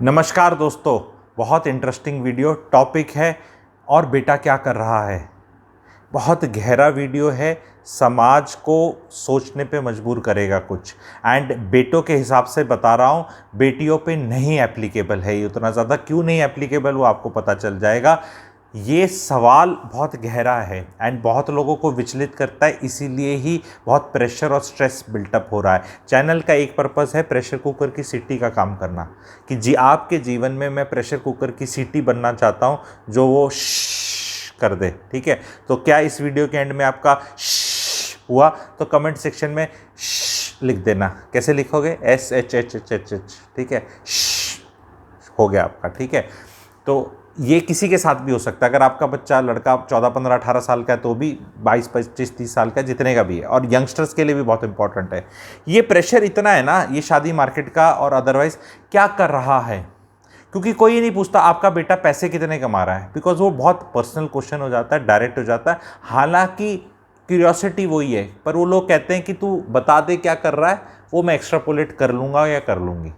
नमस्कार दोस्तों, बहुत इंटरेस्टिंग वीडियो टॉपिक है और बेटा क्या कर रहा है। बहुत गहरा वीडियो है, समाज को सोचने पे मजबूर करेगा कुछ। एंड बेटों के हिसाब से बता रहा हूँ, बेटियों पे नहीं एप्लीकेबल है ये उतना ज़्यादा। क्यों नहीं एप्लीकेबल वो आपको पता चल जाएगा। ये सवाल बहुत गहरा है एंड बहुत लोगों को विचलित करता है, इसीलिए ही बहुत प्रेशर और स्ट्रेस बिल्टअप हो रहा है। चैनल का एक पर्पज़ है प्रेशर कुकर की सीटी का काम करना, कि जी आपके जीवन में मैं प्रेशर कुकर की सीटी बनना चाहता हूँ जो वो कर दे। ठीक है, तो क्या इस वीडियो के एंड में आपका हुआ तो कमेंट सेक्शन में लिख देना। कैसे लिखोगे? SHHHH। ठीक है, हो गया आपका। ठीक है, तो ये किसी के साथ भी हो सकता है। अगर आपका बच्चा लड़का 14, 15, 18 साल का है तो भी 22, 25, 30 साल का, जितने का भी है। और यंगस्टर्स के लिए भी बहुत इंपॉर्टेंट है। ये प्रेशर इतना है ना, ये शादी मार्केट का और अदरवाइज क्या कर रहा है, क्योंकि कोई नहीं पूछता आपका बेटा पैसे कितने कमा रहा है, बिकॉज वो बहुत पर्सनल क्वेश्चन हो जाता है, डायरेक्ट हो जाता है। हालांकि क्यूरियोसिटी वही है, पर वो लोग कहते हैं कि तू बता दे क्या कर रहा है, वो मैं एक्स्ट्रापोलेट कर लूँगा या कर लूँगी।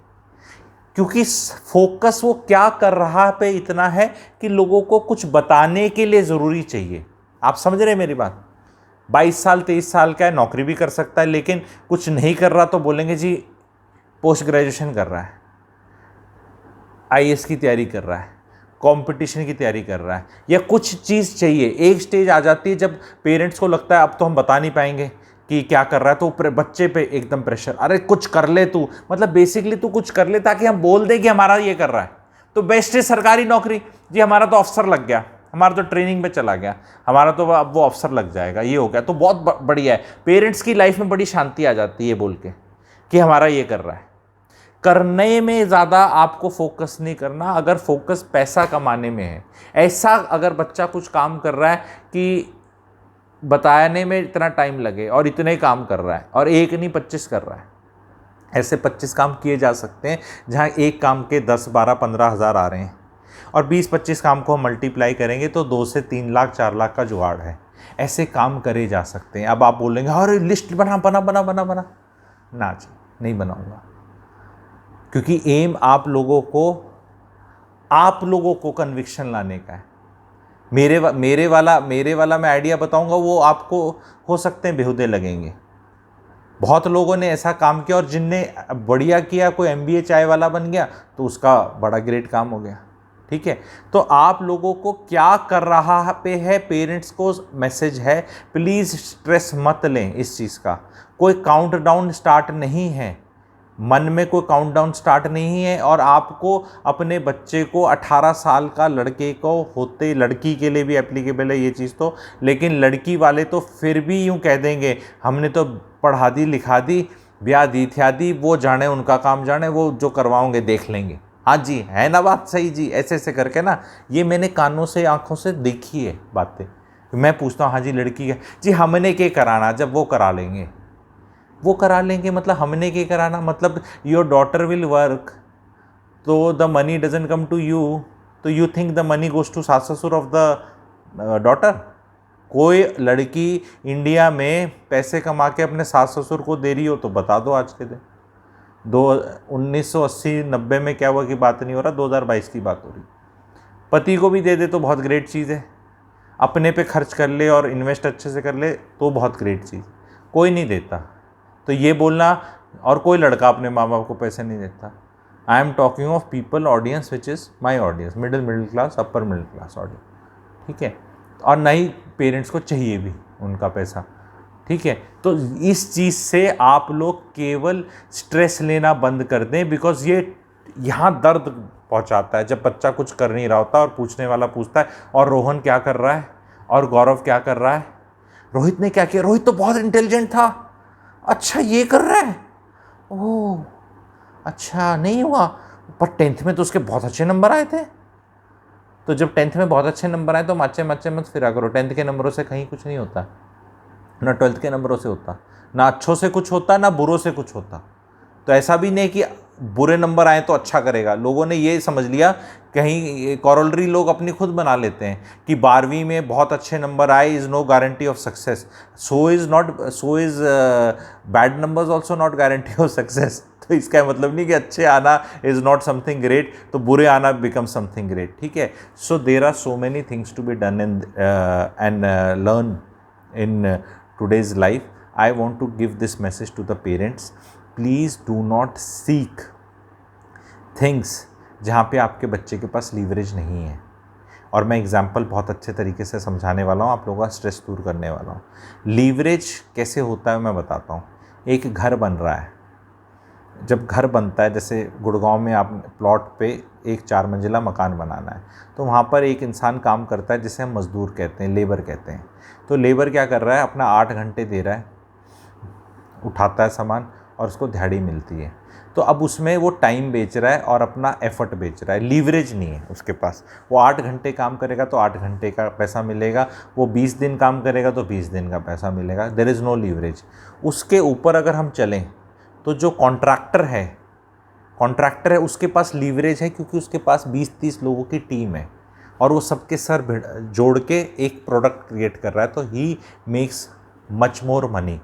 क्योंकि फोकस वो क्या कर रहा पे इतना है कि लोगों को कुछ बताने के लिए ज़रूरी चाहिए। आप समझ रहे हैं मेरी बात? 22 साल 23 साल का है, नौकरी भी कर सकता है, लेकिन कुछ नहीं कर रहा तो बोलेंगे जी पोस्ट ग्रेजुएशन कर रहा है, IAS की तैयारी कर रहा है, कंपटीशन की तैयारी कर रहा है, या कुछ चीज़ चाहिए। एक स्टेज आ जाती है जब पेरेंट्स को लगता है अब तो हम बता नहीं पाएंगे कि क्या कर रहा है, तो बच्चे पे एकदम प्रेशर, अरे कुछ कर ले तू, मतलब बेसिकली तू कुछ कर ले ताकि हम बोल दें कि हमारा ये कर रहा है। तो बेस्ट है सरकारी नौकरी, जी हमारा तो अफसर लग गया, हमारा तो ट्रेनिंग में चला गया, हमारा तो अब वो अफसर लग जाएगा, ये हो गया तो बहुत बढ़िया है। पेरेंट्स की लाइफ में बड़ी शांति आ जाती है बोल के कि हमारा ये कर रहा है। करने में ज़्यादा आपको फोकस नहीं करना, अगर फोकस पैसा कमाने में है। ऐसा अगर बच्चा कुछ काम कर रहा है कि बताने में इतना टाइम लगे और इतने काम कर रहा है, और एक नहीं 25 कर रहा है, ऐसे 25 काम किए जा सकते हैं जहाँ एक काम के 10, 12, 15 हज़ार आ रहे हैं, और 20-25 काम को हम मल्टीप्लाई करेंगे तो 2 से 3 लाख 4 लाख का जुगाड़ है। ऐसे काम करे जा सकते हैं। अब आप बोलेंगे अरे लिस्ट बना बना बना बना बना, ना जी नहीं बनाऊंगा, क्योंकि एम आप लोगों को कन्विक्शन लाने का है। मेरे वाला मैं आइडिया बताऊंगा, वो आपको हो सकते हैं बेहुदे लगेंगे। बहुत लोगों ने ऐसा काम किया और जिनने बढ़िया किया, कोई MBA चाय वाला बन गया तो उसका बड़ा ग्रेट काम हो गया। ठीक है, तो आप लोगों को क्या कर रहा पे है, पेरेंट्स को मैसेज है, प्लीज़ स्ट्रेस मत लें इस चीज़ का। कोई काउंटडाउन स्टार्ट नहीं है, मन में कोई काउंटडाउन स्टार्ट नहीं है। और आपको अपने बच्चे को 18 साल का लड़के को होते, लड़की के लिए भी एप्लीकेबल है ये चीज़ तो, लेकिन लड़की वाले तो फिर भी यूँ कह देंगे हमने तो पढ़ा दी लिखा दी, ब्याह दी थ्या दी, वो जाने उनका काम जाने, वो जो करवाओगे देख लेंगे। हाँ जी, है ना बात सही जी, ऐसे ऐसे करके ना, ये मैंने कानों से आँखों से देखी है बातें। मैं पूछता हूँ हाँ जी लड़की है जी, हमने क्या कराना, जब वो करा लेंगे वो करा लेंगे, मतलब हमने क्या कराना, मतलब योर डॉटर विल वर्क तो the money doesn't come to you, तो you think the money goes to सास ससुर ऑफ द डॉटर। कोई लड़की इंडिया में पैसे कमा के अपने सास ससुर को दे रही हो तो बता दो आज के दिन। 1980-90 में क्या हुआ की बात नहीं हो रहा, 2022 की बात हो रही। पति को भी दे दे तो बहुत ग्रेट चीज़ है, अपने पे खर्च कर ले और इन्वेस्ट अच्छे से कर ले तो बहुत ग्रेट चीज़। कोई नहीं देता, तो ये बोलना, और कोई लड़का अपने माँ बाप को पैसे नहीं देता। I am talking of people audience which is my audience, middle class, upper middle class audience. ठीक है, और नहीं पेरेंट्स को चाहिए भी उनका पैसा। ठीक है, तो इस चीज़ से आप लोग केवल स्ट्रेस लेना बंद कर दें, बिकॉज ये यहाँ दर्द पहुँचाता है जब बच्चा कुछ कर नहीं रहा होता और पूछने वाला पूछता है और रोहन क्या कर रहा है और गौरव क्या कर रहा है, रोहित ने क्या किया, रोहित तो बहुत इंटेलिजेंट था, अच्छा ये कर रहा है, ओह अच्छा नहीं हुआ, पर 10th में तो उसके बहुत अच्छे नंबर आए थे। तो जब 10th में बहुत अच्छे नंबर आए तो माचे माचे मत फिरा करो, 10th के नंबरों से कहीं कुछ नहीं होता, ना 12th के नंबरों से होता, ना अच्छों से कुछ होता, ना बुरों से कुछ होता। तो ऐसा भी नहीं कि बुरे नंबर आए तो अच्छा करेगा। लोगों ने ये समझ लिया, कहीं कॉरोलरी लोग अपनी खुद बना लेते हैं कि 12वीं में बहुत अच्छे नंबर आए is no guarantee of success, so is bad numbers also not guarantee of success. तो इसका मतलब नहीं कि अच्छे आना इज़ नॉट समथिंग ग्रेट, तो बुरे आना बिकम समथिंग ग्रेट, ठीक है। So there are so many things to be done in and learn in today's life. I want to give this message to the parents, please do not seek things जहाँ पे आपके बच्चे के पास leverage नहीं है। और मैं एग्जाम्पल बहुत अच्छे तरीके से समझाने वाला हूँ, आप लोगों का स्ट्रेस दूर करने वाला हूँ। लीवरेज कैसे होता है मैं बताता हूँ। एक घर बन रहा है, जब घर बनता है, जैसे गुड़गांव में आप प्लॉट पे एक 4 मंजिला मकान बनाना है, तो वहाँ पर एक इंसान काम करता है जिसे हम मज़दूर कहते हैं, लेबर कहते हैं। तो लेबर क्या कर रहा है, अपना 8 घंटे दे रहा है, उठाता है सामान और उसको दिहाड़ी मिलती है। तो अब उसमें वो टाइम बेच रहा है और अपना एफर्ट बेच रहा है, लीवरेज नहीं है उसके पास। वो 8 घंटे काम करेगा तो 8 घंटे का पैसा मिलेगा, वो 20 दिन काम करेगा तो 20 दिन का पैसा मिलेगा, देयर इज़ नो लीवरेज। उसके ऊपर अगर हम चलें तो जो कॉन्ट्रैक्टर है उसके पास लीवरेज है, क्योंकि उसके पास 20-30 लोगों की टीम है और वो सबके सर जोड़ के एक प्रोडक्ट क्रिएट कर रहा है, तो he makes much more money.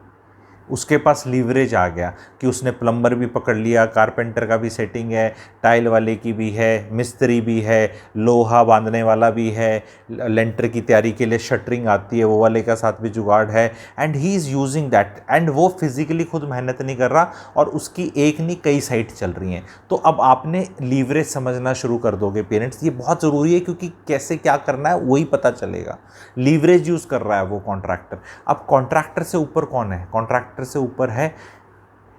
उसके पास लीवरेज आ गया कि उसने प्लम्बर भी पकड़ लिया, कारपेंटर का भी सेटिंग है, टाइल वाले की भी है, मिस्त्री भी है, लोहा बांधने वाला भी है, लेंटर की तैयारी के लिए शटरिंग आती है वो वाले का साथ भी जुगाड़ है, and he is using that. And वो फिजिकली खुद मेहनत नहीं कर रहा और उसकी एक नहीं कई साइट चल रही हैं। तो अब आपने लीवरेज समझना शुरू कर दोगे पेरेंट्स, ये बहुत ज़रूरी है, क्योंकि कैसे क्या करना है वही पता चलेगा। लीवरेज यूज़ कर रहा है वो कॉन्ट्रैक्टर। अब कॉन्ट्रैक्टर से ऊपर कौन है, कॉन्ट्रैक्टर से ऊपर है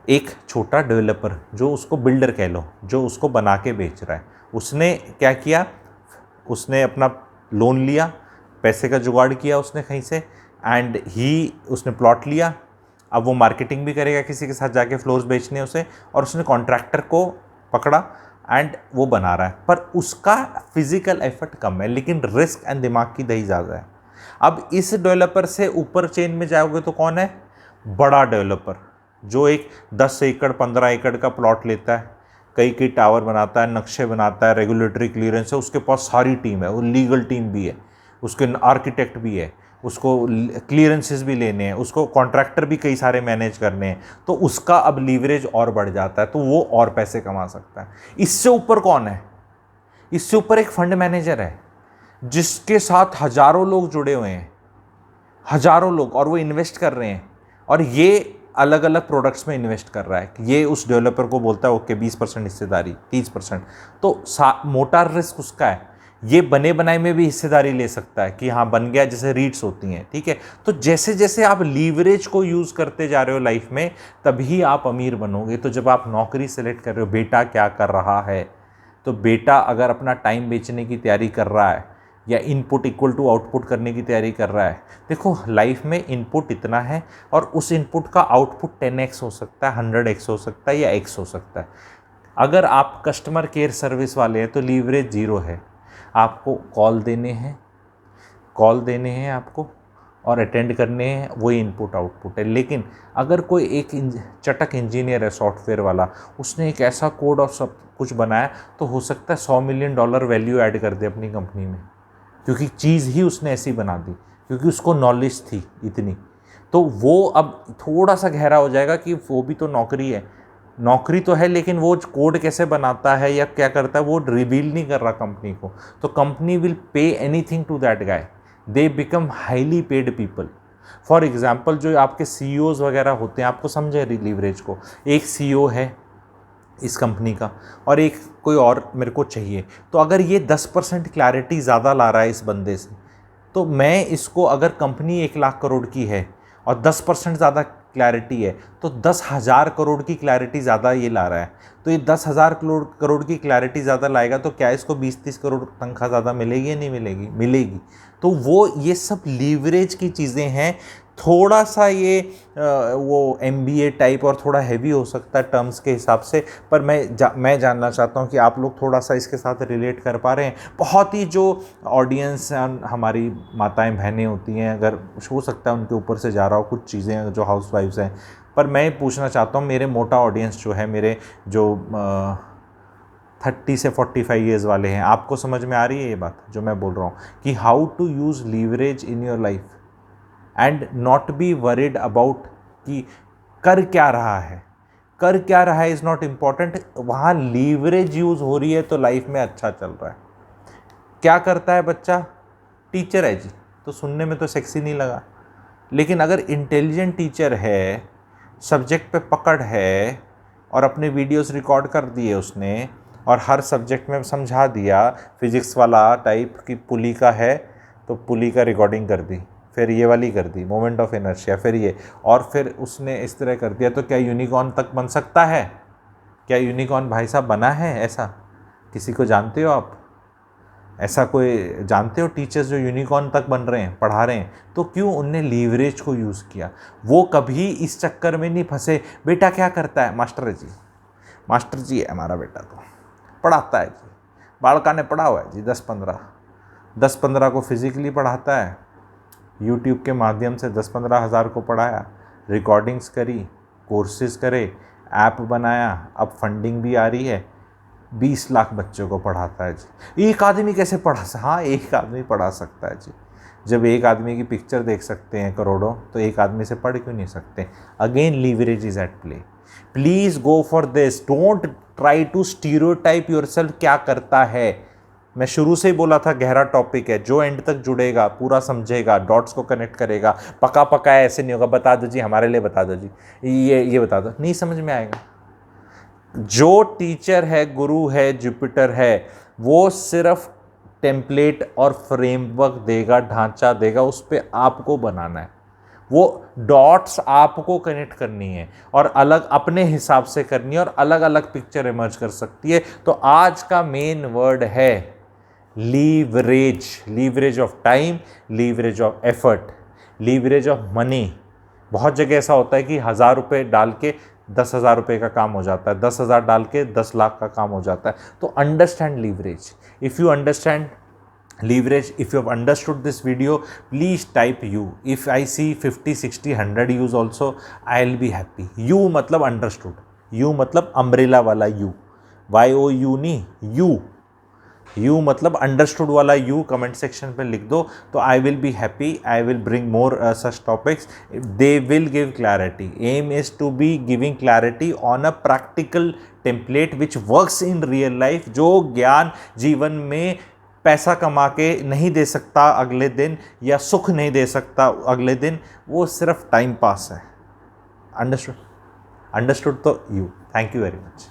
एक छोटा डेवलपर, जो उसको बिल्डर कह लो, जो उसको बना के बेच रहा है। उसने क्या किया, उसने अपना लोन लिया, पैसे का जुगाड़ किया उसने कहीं से, एंड उसने प्लॉट लिया। अब वो मार्केटिंग भी करेगा, किसी के साथ जाके फ्लोर्स बेचने उसे, और उसने कॉन्ट्रैक्टर को पकड़ा एंड वो बना रहा है। पर उसका फिजिकल एफर्ट कम है, लेकिन रिस्क एंड दिमाग की दही ज़्यादा है। अब इस डेवलपर से ऊपर चेन में जाओगे तो कौन है, बड़ा डेवलपर, जो एक 10 एकड़ 15 एकड़ का प्लॉट लेता है, कई टावर बनाता है, नक्शे बनाता है, रेगुलेटरी क्लियरेंस है, उसके पास सारी टीम है, वो लीगल टीम भी है, उसके आर्किटेक्ट भी है, उसको क्लियरेंसेस भी लेने हैं, उसको कॉन्ट्रैक्टर भी कई सारे मैनेज करने हैं, तो उसका अब लीवरेज और बढ़ जाता है, तो वो और पैसे कमा सकता है। इससे ऊपर कौन है, इससे ऊपर एक फंड मैनेजर है, जिसके साथ हज़ारों लोग जुड़े हुए हैं, हज़ारों लोग, और वो इन्वेस्ट कर रहे हैं, और ये अलग अलग प्रोडक्ट्स में इन्वेस्ट कर रहा है। ये उस डेवलपर को बोलता है ओके 20% हिस्सेदारी, 30%, तो मोटा रिस्क उसका है। ये बने बनाए में भी हिस्सेदारी ले सकता है कि हाँ बन गया, जैसे रीट्स होती हैं, ठीक है। तो जैसे जैसे आप लीवरेज को यूज़ करते जा रहे हो लाइफ में, तभी आप अमीर बनोगे। तो जब आप नौकरी सेलेक्ट कर रहे हो, बेटा क्या कर रहा है, तो बेटा अगर अपना टाइम बेचने की तैयारी कर रहा है या इनपुट इक्वल टू आउटपुट करने की तैयारी कर रहा है, देखो लाइफ में इनपुट इतना है और उस इनपुट का आउटपुट 10x हो सकता है, 100x हो सकता है या x हो सकता है। अगर आप कस्टमर केयर सर्विस वाले हैं तो लीवरेज 0 है, आपको कॉल देने हैं आपको और अटेंड करने हैं, वही इनपुट आउटपुट है। लेकिन अगर कोई एक चटक इंजीनियर है सॉफ्टवेयर वाला, उसने एक ऐसा कोड और सब कुछ बनाया, तो हो सकता है $100 मिलियन वैल्यू ऐड कर दे अपनी कंपनी में, क्योंकि चीज़ ही उसने ऐसी बना दी, क्योंकि उसको नॉलेज थी इतनी। तो वो अब थोड़ा सा गहरा हो जाएगा कि वो भी तो नौकरी है, नौकरी तो है, लेकिन वो कोड कैसे बनाता है या क्या करता है वो रिवील नहीं कर रहा कंपनी को। तो company will pay anything to that guy, they become highly paid people. For example जो आपके CEOs वगैरह होते हैं, आपको समझे लीवरेज को, एक CEO है इस कंपनी का और एक कोई और मेरे को चाहिए, तो अगर ये 10% क्लैरिटी ज़्यादा ला रहा है इस बंदे से, तो मैं इसको, अगर कंपनी 1 लाख करोड़ की है और 10% ज़्यादा क्लैरिटी है, तो 10,000 करोड़ की क्लैरिटी ज़्यादा ये ला रहा है। तो ये 10,000 करोड़ की क्लैरिटी ज़्यादा लाएगा, तो क्या इसको 20-30 करोड़ तनख्वाह ज़्यादा मिलेगी या नहीं मिलेगी, मिलेगी। तो वो ये सब लीवरेज की चीज़ें हैं। थोड़ा सा ये वो MBA टाइप और थोड़ा हैवी हो सकता है टर्म्स के हिसाब से, पर मैं जानना चाहता हूँ कि आप लोग थोड़ा सा इसके साथ रिलेट कर पा रहे हैं। बहुत ही जो ऑडियंस हमारी माताएं बहनें होती हैं, अगर हो सकता है उनके ऊपर से जा रहा हो कुछ चीज़ें जो हाउसवाइफ्स हैं, पर मैं पूछना चाहता हूँ, मेरे मोटा ऑडियंस जो है, मेरे जो 30 से 45 ईयर्स वाले हैं, आपको समझ में आ रही है ये बात जो मैं बोल रहा हूँ कि how to use leverage in your life and not be worried about कि कर क्या रहा है, कर क्या रहा है इज़ नॉट इम्पॉर्टेंट, वहाँ लीवरेज यूज़ हो रही है तो लाइफ में अच्छा चल रहा है। क्या करता है बच्चा? टीचर है जी, तो सुनने में तो सेक्सी नहीं लगा, लेकिन अगर इंटेलिजेंट टीचर है, सब्जेक्ट पे पकड़ है और अपने वीडियोस रिकॉर्ड कर दिए उसने और हर सब्जेक्ट में समझा दिया, फिजिक्स वाला टाइप की पुली का है तो पुली का रिकॉर्डिंग कर दी, फिर ये वाली कर दी मोमेंट ऑफ इनर्शिया, फिर ये, और फिर उसने इस तरह कर दिया, तो क्या यूनिकॉर्न तक बन सकता है? क्या यूनिकॉर्न भाई साहब बना है? ऐसा किसी को जानते हो आप? ऐसा कोई जानते हो टीचर्स जो यूनिकॉर्न तक बन रहे हैं, पढ़ा रहे हैं? तो क्यों? उनने लीवरेज को यूज़ किया। वो कभी इस चक्कर में नहीं फंसे, बेटा क्या करता है? मास्टर जी, मास्टर जी है हमारा बेटा, तो पढ़ाता है जी, बालका ने पढ़ा हुआ है जी 10-15 को फिजिकली पढ़ाता है, यूट्यूब के माध्यम से 10-15 हज़ार को पढ़ाया, रिकॉर्डिंग्स करी, कोर्सेज करे, ऐप बनाया, अब फंडिंग भी आ रही है, 20 लाख बच्चों को पढ़ाता है जी। एक आदमी कैसे पढ़ा? हाँ, एक आदमी पढ़ा सकता है जी। जब एक आदमी की पिक्चर देख सकते हैं करोड़ों, तो एक आदमी से पढ़ क्यों नहीं सकते? Again leverage is at play. Please go for this, don't try to stereotype yourself. क्या करता है? मैं शुरू से ही बोला था गहरा टॉपिक है, जो एंड तक जुड़ेगा, पूरा समझेगा, डॉट्स को कनेक्ट करेगा, पका पका ऐसे नहीं होगा, बता दो जी हमारे लिए, बता दो जी ये बता दो, नहीं समझ में आएगा। जो टीचर है, गुरु है, जुपिटर है, वो सिर्फ टेम्पलेट और फ्रेमवर्क देगा, ढांचा देगा, उस पर आपको बनाना है। वो डॉट्स आपको कनेक्ट करनी है और अलग अपने हिसाब से करनी है और अलग अलग पिक्चर इमर्ज कर सकती है। तो आज का मेन वर्ड है leverage. Leverage of time, leverage of effort, leverage of money. बहुत जगह ऐसा होता है कि 1000 रुपये डाल के 10,000 रुपये का काम हो जाता है, 10,000 डाल के 10 लाख का काम हो जाता है। तो understand leverage. If you understand leverage, if you have understood this video, please type U. If I see 50, 60, 100 U's also, I'll be happy. U मतलब understood, U मतलब umbrella वाला U, YOU नहीं, U मतलब understood वाला U comment section पे लिख दो, तो I will be happy. I will bring more such topics. They will give clarity. Aim is to be giving clarity on a practical template which works in real life. जो ज्ञान जीवन में पैसा कमा के नहीं दे सकता अगले दिन, या सुख नहीं दे सकता अगले दिन, वो सिर्फ टाइम पास है। अंडरस्टूड? अंडरस्टूड तो you. Thank you very much.